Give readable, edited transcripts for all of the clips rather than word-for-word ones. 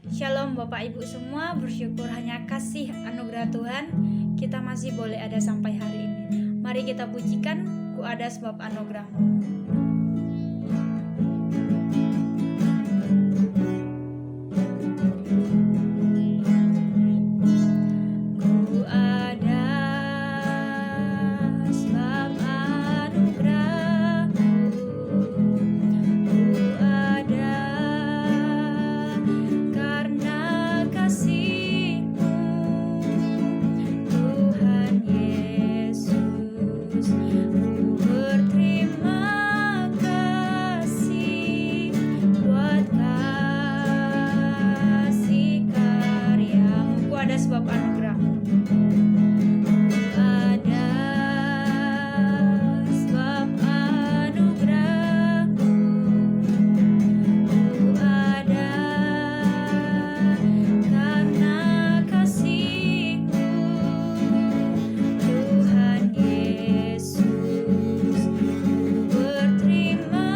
Shalom Bapak Ibu semua, bersyukur hanya kasih anugerah Tuhan kita masih boleh ada sampai hari ini. Mari kita pujikan, ku ada sebab anugerah-Mu. Ku ada sebab anugerah-Mu. Ku ada karena kasih-Mu, Tuhan Yesus. Ku berterima kasih buat kasih karya-Mu. Ku ada sebab anugerah-Mu. Ada sebab anugerah-Mu. Ku ada karena kasih-Mu, Tuhan Yesus. Ku berterima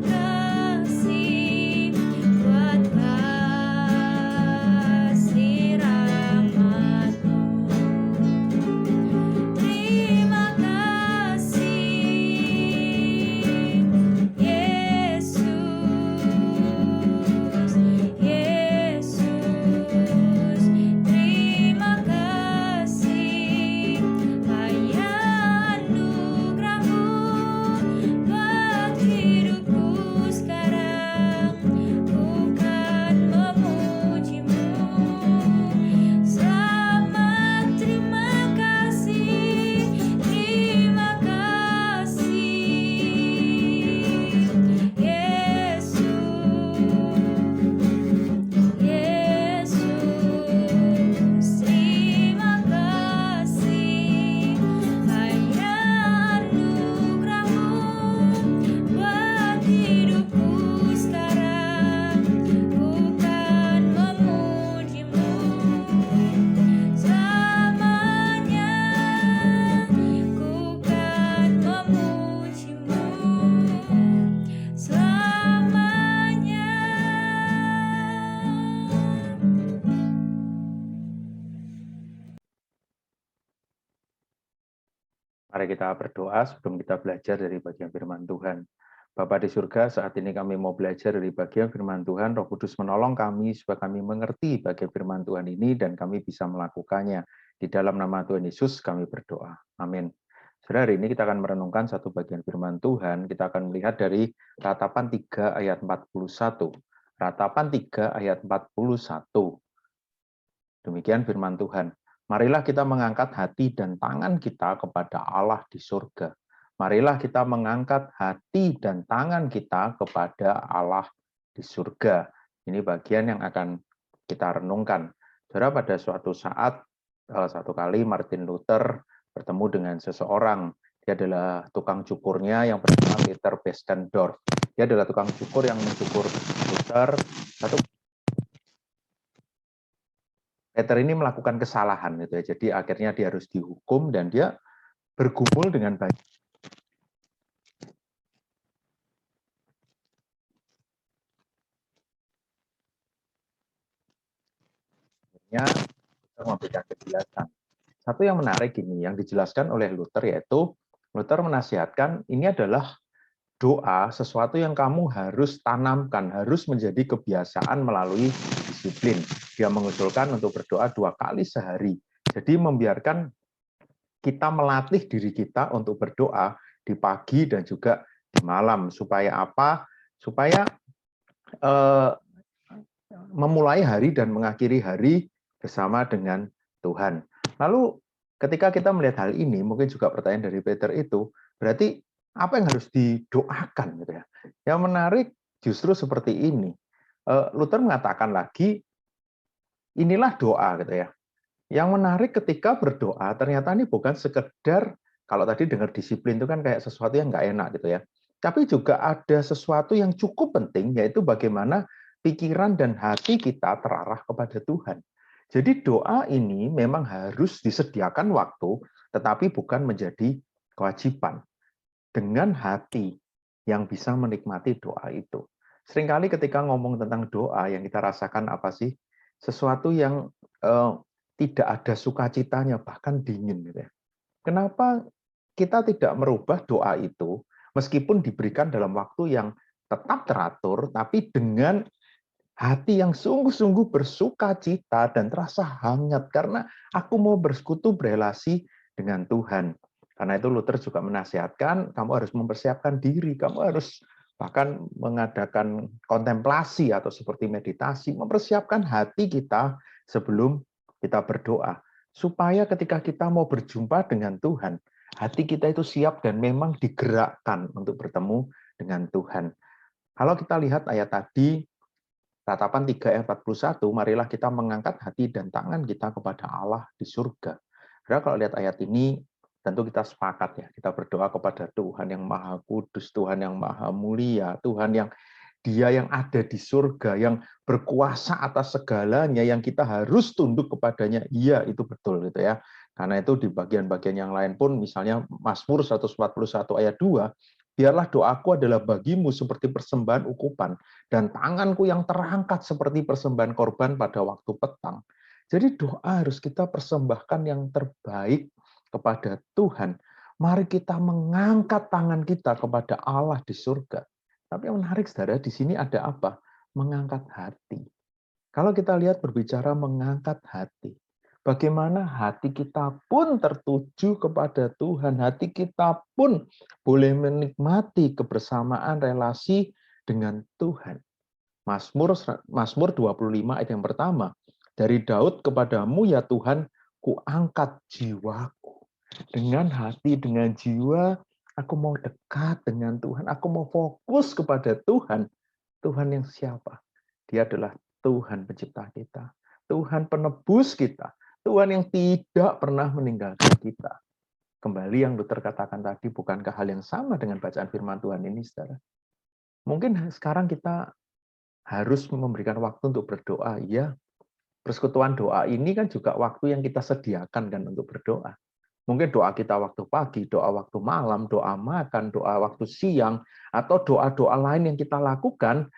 kasih buat kasih rahmat-Mu. Terima kasih Yesus, Yesus. Terima kasih hanya anugerah-Mu buat hidupku sekarang. Ku kan memuji-Mu. Selamat, terima kasih, terima kasih Yesus, Yesus. Terima kasih hanya anugerah-Mu buat hidupku sekarang. Ku kan memuji-Mu selamanya. Ku kan memuji-Mu selamanya. Mari kita berdoa sebelum kita belajar dari bagian firman Tuhan. Bapa di surga, saat ini kami mau belajar dari bagian firman Tuhan. Roh Kudus menolong kami supaya kami mengerti bagian firman Tuhan ini dan kami bisa melakukannya. Di dalam nama Tuhan Yesus kami berdoa. Amin. Saudara, hari ini kita akan merenungkan satu bagian firman Tuhan. Kita akan melihat dari Ratapan 3 ayat 41. Ratapan 3 ayat 41. Demikian firman Tuhan. Marilah kita mengangkat hati dan tangan kita kepada Allah di surga. Marilah kita mengangkat hati dan tangan kita kepada Allah di surga. Ini bagian yang akan kita renungkan. Saudara, pada suatu saat, satu kali Martin Luther bertemu dengan seseorang. Dia adalah tukang cukurnya yang bernama Peter Bestendorf. Dia adalah tukang cukur yang mencukur Luther. Peter ini melakukan kesalahan gitu ya. Jadi akhirnya dia harus dihukum dan dia bergumul dengan baik. Akhirnya Luther memberikan penjelasan. Satu yang menarik ini yang dijelaskan oleh Luther, yaitu Luther menasihatkan ini adalah doa, sesuatu yang kamu harus tanamkan, harus menjadi kebiasaan melalui disiplin. Dia mengusulkan untuk berdoa 2 kali sehari. Jadi membiarkan kita melatih diri kita untuk berdoa di pagi dan juga di malam. Supaya apa? Supaya memulai hari dan mengakhiri hari bersama dengan Tuhan. Lalu ketika kita melihat hal ini, mungkin juga pertanyaan dari Peter itu, berarti apa yang harus didoakan gitu ya? Yang menarik justru seperti ini. Luther mengatakan lagi, inilah doa gitu ya. Yang menarik ketika berdoa, ternyata ini bukan sekedar, kalau tadi dengar disiplin itu kan kayak sesuatu yang nggak enak gitu ya. Tapi juga ada sesuatu yang cukup penting, yaitu bagaimana pikiran dan hati kita terarah kepada Tuhan. Jadi doa ini memang harus disediakan waktu, tetapi bukan menjadi kewajiban. Dengan hati yang bisa menikmati doa itu. Seringkali ketika ngomong tentang doa yang kita rasakan apa sih? Sesuatu yang tidak ada sukacitanya, bahkan dingin gitu ya. Kenapa kita tidak merubah doa itu meskipun diberikan dalam waktu yang tetap teratur, tapi dengan hati yang sungguh-sungguh bersukacita dan terasa hangat karena aku mau bersekutu berelasi dengan Tuhan. Karena itu Luther juga menasihatkan kamu harus mempersiapkan diri, kamu harus bahkan mengadakan kontemplasi atau seperti meditasi, mempersiapkan hati kita sebelum kita berdoa. Supaya ketika kita mau berjumpa dengan Tuhan, hati kita itu siap dan memang digerakkan untuk bertemu dengan Tuhan. Kalau kita lihat ayat tadi, Ratapan 3 ayat 41, marilah kita mengangkat hati dan tangan kita kepada Allah di surga. Karena kalau lihat ayat ini, tentu kita sepakat ya, kita berdoa kepada Tuhan yang Maha Kudus, Tuhan yang Maha Mulia, Tuhan yang Dia yang ada di surga, yang berkuasa atas segalanya, yang kita harus tunduk kepadanya. Iya, itu betul gitu ya. Karena itu di bagian-bagian yang lain pun, misalnya Mazmur 141 ayat 2, biarlah doaku adalah bagimu seperti persembahan ukupan, dan tanganku yang terangkat seperti persembahan korban pada waktu petang. Jadi doa harus kita persembahkan yang terbaik kepada Tuhan. Mari kita mengangkat tangan kita kepada Allah di surga. Tapi yang menarik, saudara, di sini ada apa? Mengangkat hati. Kalau kita lihat berbicara mengangkat hati, bagaimana hati kita pun tertuju kepada Tuhan, hati kita pun boleh menikmati kebersamaan relasi dengan Tuhan. Mazmur 25 ayat yang pertama, dari Daud kepadamu ya Tuhan, kuangkat jiwaku. Dengan hati, dengan jiwa, aku mau dekat dengan Tuhan, aku mau fokus kepada Tuhan. Tuhan yang siapa? Dia adalah Tuhan pencipta kita, Tuhan penebus kita, Tuhan yang tidak pernah meninggalkan kita. Kembali yang Luther katakan tadi, bukankah hal yang sama dengan bacaan firman Tuhan ini, saudara? Mungkin sekarang kita harus memberikan waktu untuk berdoa. Ya, persekutuan doa ini kan juga waktu yang kita sediakan kan untuk berdoa. Mungkin doa kita waktu pagi, doa waktu malam, doa makan, doa waktu siang, atau doa-doa lain yang kita lakukan,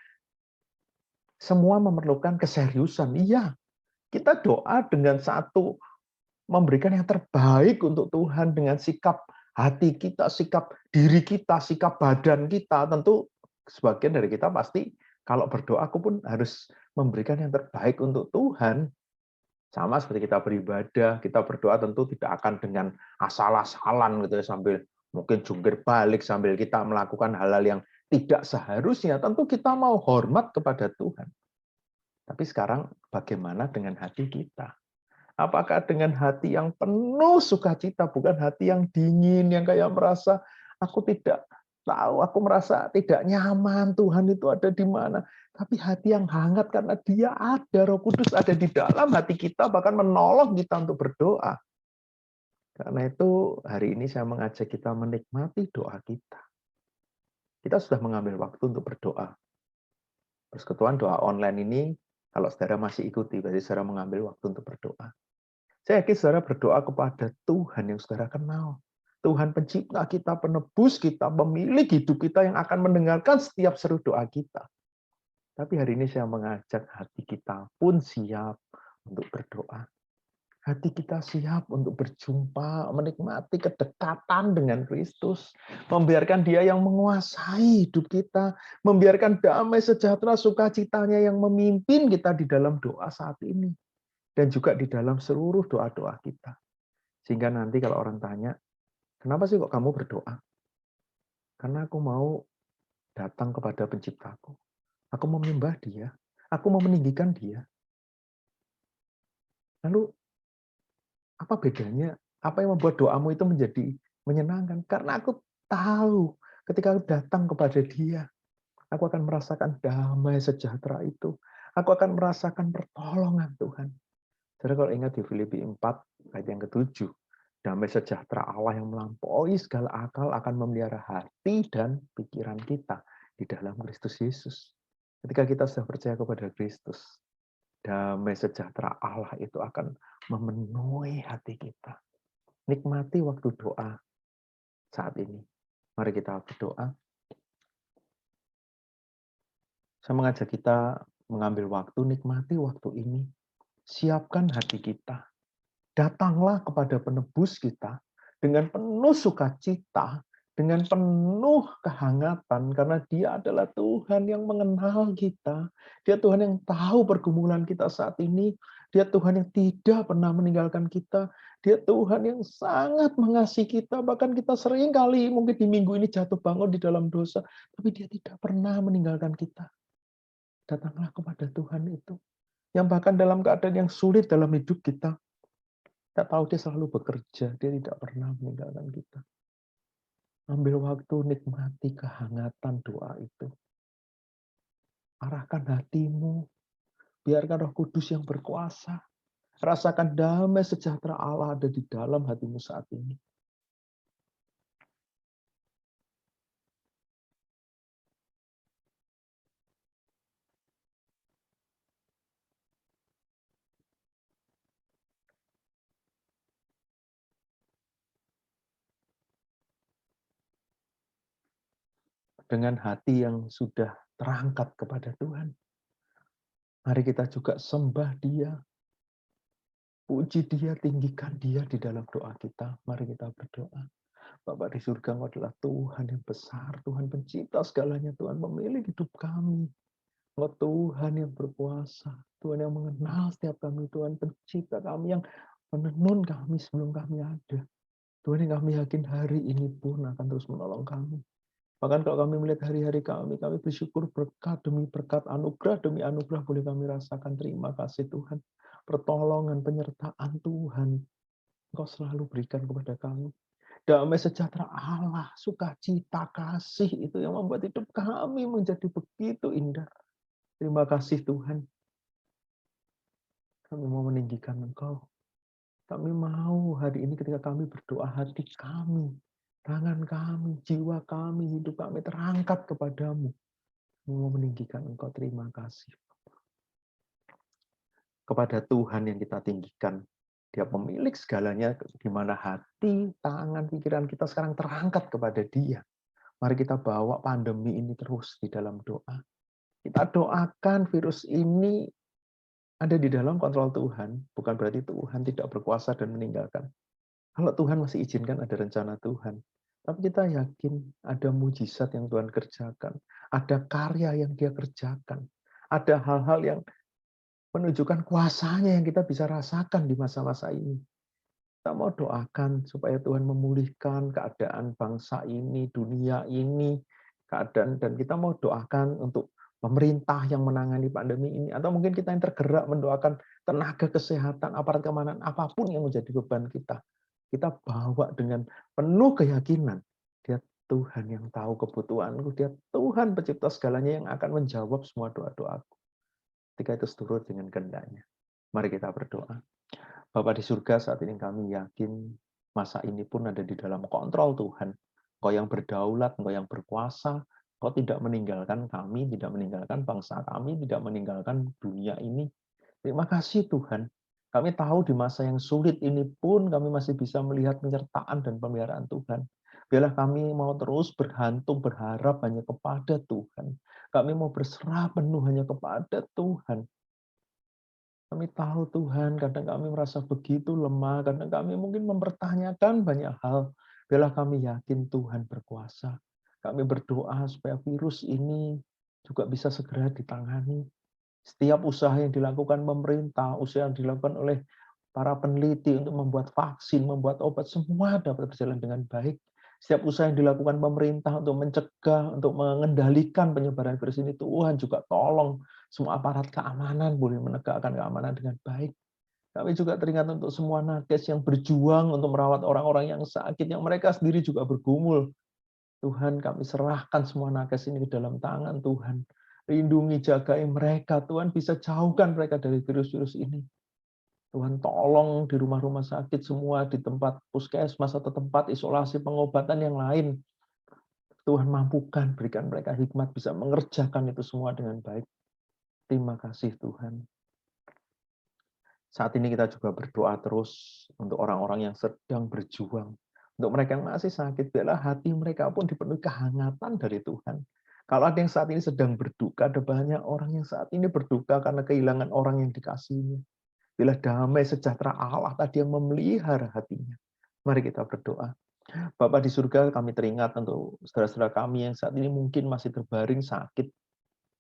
semua memerlukan keseriusan. Iya, kita doa dengan satu memberikan yang terbaik untuk Tuhan dengan sikap hati kita, sikap diri kita, sikap badan kita. Tentu sebagian dari kita pasti kalau berdoa aku pun harus memberikan yang terbaik untuk Tuhan. Sama seperti kita beribadah, kita berdoa tentu tidak akan dengan asal-asalan gitu ya, sambil mungkin jungkir balik, sambil kita melakukan hal-hal yang tidak seharusnya. Tentu kita mau hormat kepada Tuhan. Tapi sekarang bagaimana dengan hati kita? Apakah dengan hati yang penuh sukacita, bukan hati yang dingin, yang kayak merasa aku tidak tahu, aku merasa tidak nyaman, Tuhan itu ada di mana. Tapi hati yang hangat karena Dia ada, Roh Kudus ada di dalam hati kita, bahkan menolong kita untuk berdoa. Karena itu hari ini saya mengajak kita menikmati doa kita. Kita sudah mengambil waktu untuk berdoa. Persekutuan doa online ini, kalau saudara masih ikuti, berarti saudara mengambil waktu untuk berdoa. Saya yakin saudara berdoa kepada Tuhan yang saudara kenal. Tuhan pencipta kita, penebus kita, pemilik hidup kita yang akan mendengarkan setiap seru doa kita. Tapi hari ini saya mengajak hati kita pun siap untuk berdoa. Hati kita siap untuk berjumpa, menikmati kedekatan dengan Kristus, membiarkan Dia yang menguasai hidup kita, membiarkan damai sejahtera sukacitanya yang memimpin kita di dalam doa saat ini, dan juga di dalam seluruh doa-doa kita. Sehingga nanti kalau orang tanya, kenapa sih kok kamu berdoa? Karena aku mau datang kepada penciptaku. Aku mau menyembah Dia, aku mau meninggikan Dia. Lalu apa bedanya? Apa yang membuat doamu itu menjadi menyenangkan? Karena aku tahu ketika aku datang kepada Dia, aku akan merasakan damai sejahtera itu. Aku akan merasakan pertolongan Tuhan. Saudara kalau ingat di Filipi 4 ayat yang ke-7, damai sejahtera Allah yang melampaui segala akal akan memelihara hati dan pikiran kita di dalam Kristus Yesus. Ketika kita sudah percaya kepada Kristus, damai sejahtera Allah itu akan memenuhi hati kita. Nikmati waktu doa saat ini. Mari kita berdoa. Saya mengajak kita mengambil waktu, nikmati waktu ini. Siapkan hati kita. Datanglah kepada penebus kita dengan penuh sukacita, dengan penuh kehangatan, karena Dia adalah Tuhan yang mengenal kita. Dia Tuhan yang tahu pergumulan kita saat ini. Dia Tuhan yang tidak pernah meninggalkan kita. Dia Tuhan yang sangat mengasihi kita. Bahkan kita sering kali mungkin di minggu ini jatuh bangun di dalam dosa, tapi Dia tidak pernah meninggalkan kita. Datanglah kepada Tuhan itu. Yang bahkan dalam keadaan yang sulit dalam hidup kita, kita tahu Dia selalu bekerja, Dia tidak pernah meninggalkan kita. Ambil waktu, nikmati kehangatan doa itu. Arahkan hatimu, biarkan Roh Kudus yang berkuasa. Rasakan damai sejahtera Allah ada di dalam hatimu saat ini. Dengan hati yang sudah terangkat kepada Tuhan, mari kita juga sembah Dia, puji Dia, tinggikan Dia di dalam doa kita. Mari kita berdoa. Bapa di surga, Engkau adalah Tuhan yang besar, Tuhan pencipta segalanya, Tuhan pemilik hidup kami. Engkau Tuhan yang berkuasa, Tuhan yang mengenal setiap kami, Tuhan pencipta kami yang menenun kami sebelum kami ada. Tuhan yang kami yakin hari ini pun akan terus menolong kami. Bahkan kalau kami melihat hari-hari kami bersyukur berkat demi berkat, anugerah demi anugerah boleh kami rasakan. Terima kasih Tuhan. Pertolongan, penyertaan Tuhan, Engkau selalu berikan kepada kami. Damai sejahtera Allah, sukacita, kasih itu yang membuat hidup kami menjadi begitu indah. Terima kasih Tuhan. Kami mau meninggikan Engkau. Kami mau hari ini ketika kami berdoa, hati kami, tangan kami, jiwa kami, hidup kami terangkat kepadamu. Kami mau meninggikan Engkau. Terima kasih. Kepada Tuhan yang kita tinggikan. Dia pemilik segalanya, di mana hati, tangan, pikiran kita sekarang terangkat kepada Dia. Mari kita bawa pandemi ini terus di dalam doa. Kita doakan virus ini ada di dalam kontrol Tuhan, bukan berarti Tuhan tidak berkuasa dan meninggalkan. Kalau Tuhan masih izinkan ada rencana Tuhan. Tapi kita yakin ada mujizat yang Tuhan kerjakan. Ada karya yang Dia kerjakan. Ada hal-hal yang menunjukkan kuasanya yang kita bisa rasakan di masa-masa ini. Kita mau doakan supaya Tuhan memulihkan keadaan bangsa ini, dunia ini, keadaan, dan kita mau doakan untuk pemerintah yang menangani pandemi ini, atau mungkin kita yang tergerak mendoakan tenaga kesehatan, aparat keamanan, apapun yang menjadi beban kita. Kita bawa dengan penuh keyakinan, Dia Tuhan yang tahu kebutuhanku, Dia Tuhan pencipta segalanya yang akan menjawab semua doa-doaku. Ketika itu seturut dengan kehendaknya. Mari kita berdoa. Bapa di surga, saat ini kami yakin masa ini pun ada di dalam kontrol Tuhan. Engkau yang berdaulat, Engkau yang berkuasa, Engkau tidak meninggalkan kami, tidak meninggalkan bangsa kami, tidak meninggalkan dunia ini. Terima kasih Tuhan. Kami tahu di masa yang sulit ini pun kami masih bisa melihat penyertaan dan pemeliharaan Tuhan. Biarlah kami mau terus bergantung, berharap hanya kepada Tuhan. Kami mau berserah penuh hanya kepada Tuhan. Kami tahu Tuhan, kadang kami merasa begitu lemah, kadang kami mungkin mempertanyakan banyak hal. Biarlah kami yakin Tuhan berkuasa. Kami berdoa supaya virus ini juga bisa segera ditangani. Setiap usaha yang dilakukan pemerintah, usaha yang dilakukan oleh para peneliti untuk membuat vaksin, membuat obat, semua dapat berjalan dengan baik. Setiap usaha yang dilakukan pemerintah untuk mencegah, untuk mengendalikan penyebaran virus ini, Tuhan juga tolong semua aparat keamanan boleh menegakkan keamanan dengan baik. Kami juga teringat untuk semua nakes yang berjuang untuk merawat orang-orang yang sakit, yang mereka sendiri juga bergumul. Tuhan, kami serahkan semua nakes ini ke dalam tangan Tuhan. Lindungi, jagai mereka. Tuhan bisa jauhkan mereka dari virus-virus ini. Tuhan tolong di rumah-rumah sakit semua, di tempat puskesmas atau tempat isolasi pengobatan yang lain. Tuhan mampukan, berikan mereka hikmat bisa mengerjakan itu semua dengan baik. Terima kasih Tuhan. Saat ini kita juga berdoa terus untuk orang-orang yang sedang berjuang. Untuk mereka yang masih sakit, biarlah hati mereka pun dipenuhi kehangatan dari Tuhan. Kalau ada yang saat ini sedang berduka, ada banyak orang yang saat ini berduka karena kehilangan orang yang dikasihinya. Bila damai sejahtera Allah tadi yang memelihara hatinya. Mari kita berdoa. Bapa di surga, kami teringat untuk saudara-saudara kami yang saat ini mungkin masih terbaring sakit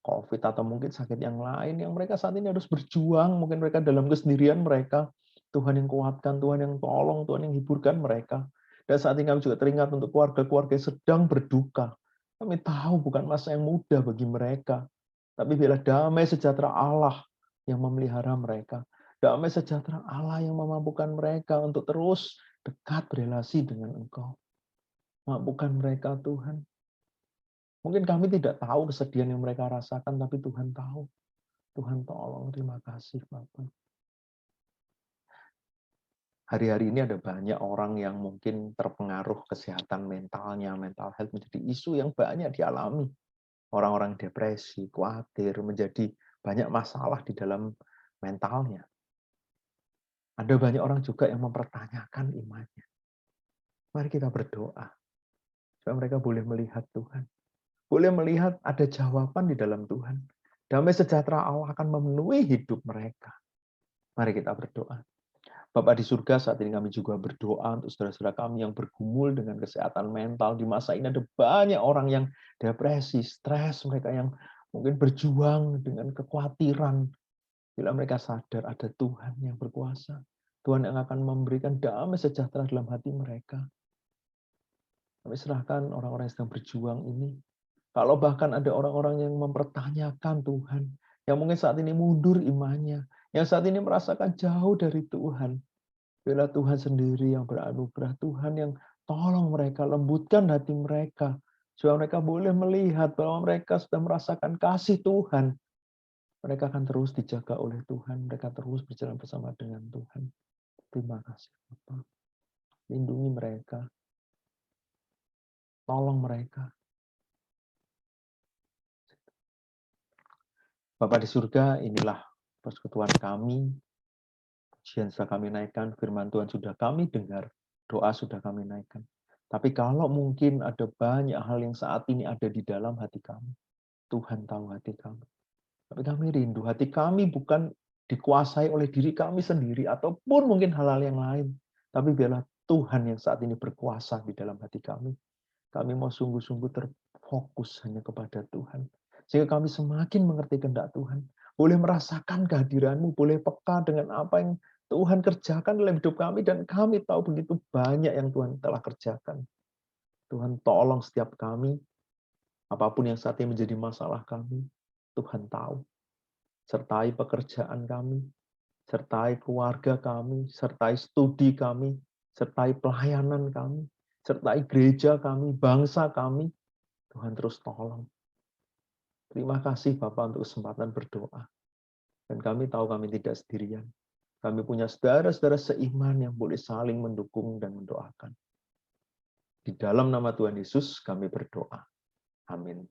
COVID atau mungkin sakit yang lain yang mereka saat ini harus berjuang, mungkin mereka dalam kesendirian mereka. Tuhan yang kuatkan, Tuhan yang tolong, Tuhan yang hiburkan mereka. Dan saat ini kami juga teringat untuk keluarga-keluarga yang sedang berduka. Kami tahu bukan masa yang mudah bagi mereka. Tapi bila damai sejahtera Allah yang memelihara mereka. Damai sejahtera Allah yang memampukan mereka untuk terus dekat berelasi dengan Engkau. Mampukan mereka, Tuhan. Mungkin kami tidak tahu kesedihan yang mereka rasakan, tapi Tuhan tahu. Tuhan tolong, terima kasih Bapak. Hari-hari ini ada banyak orang yang mungkin terpengaruh kesehatan mentalnya, mental health menjadi isu yang banyak dialami. Orang-orang depresi, khawatir, menjadi banyak masalah di dalam mentalnya. Ada banyak orang juga yang mempertanyakan imannya. Mari kita berdoa, supaya mereka boleh melihat Tuhan. Boleh melihat ada jawaban di dalam Tuhan. Damai sejahtera Allah akan memenuhi hidup mereka. Mari kita berdoa. Bapa di surga, saat ini kami juga berdoa untuk saudara-saudara kami yang bergumul dengan kesehatan mental. Di masa ini ada banyak orang yang depresi, stres, mereka yang mungkin berjuang dengan kekhawatiran. Bila mereka sadar ada Tuhan yang berkuasa. Tuhan yang akan memberikan damai sejahtera dalam hati mereka. Kami serahkan orang-orang yang sedang berjuang ini. Kalau bahkan ada orang-orang yang mempertanyakan Tuhan, yang mungkin saat ini mundur imannya, yang saat ini merasakan jauh dari Tuhan. Bila Tuhan sendiri yang beranugerah, Tuhan yang tolong mereka, lembutkan hati mereka, supaya mereka boleh melihat bahwa mereka sudah merasakan kasih Tuhan. Mereka akan terus dijaga oleh Tuhan, mereka terus berjalan bersama dengan Tuhan. Terima kasih Bapak. Lindungi mereka, tolong mereka. Bapak di surga, inilah persekutuan kami. Pujian sudah kami naikkan, firman Tuhan sudah kami dengar, doa sudah kami naikkan. Tapi kalau mungkin ada banyak hal yang saat ini ada di dalam hati kami, Tuhan tahu hati kami. Tapi kami rindu, hati kami bukan dikuasai oleh diri kami sendiri, ataupun mungkin hal-hal yang lain. Tapi biarlah Tuhan yang saat ini berkuasa di dalam hati kami. Kami mau sungguh-sungguh terfokus hanya kepada Tuhan. Sehingga kami semakin mengerti kehendak Tuhan. Boleh merasakan kehadiran-Mu, boleh peka dengan apa yang Tuhan kerjakan dalam hidup kami, dan kami tahu begitu banyak yang Tuhan telah kerjakan. Tuhan tolong setiap kami, apapun yang saat ini menjadi masalah kami, Tuhan tahu. Sertai pekerjaan kami, sertai keluarga kami, sertai studi kami, sertai pelayanan kami, sertai gereja kami, bangsa kami. Tuhan terus tolong. Terima kasih Bapak untuk kesempatan berdoa. Dan kami tahu kami tidak sendirian. Kami punya saudara-saudara seiman yang boleh saling mendukung dan mendoakan. Di dalam nama Tuhan Yesus kami berdoa. Amin.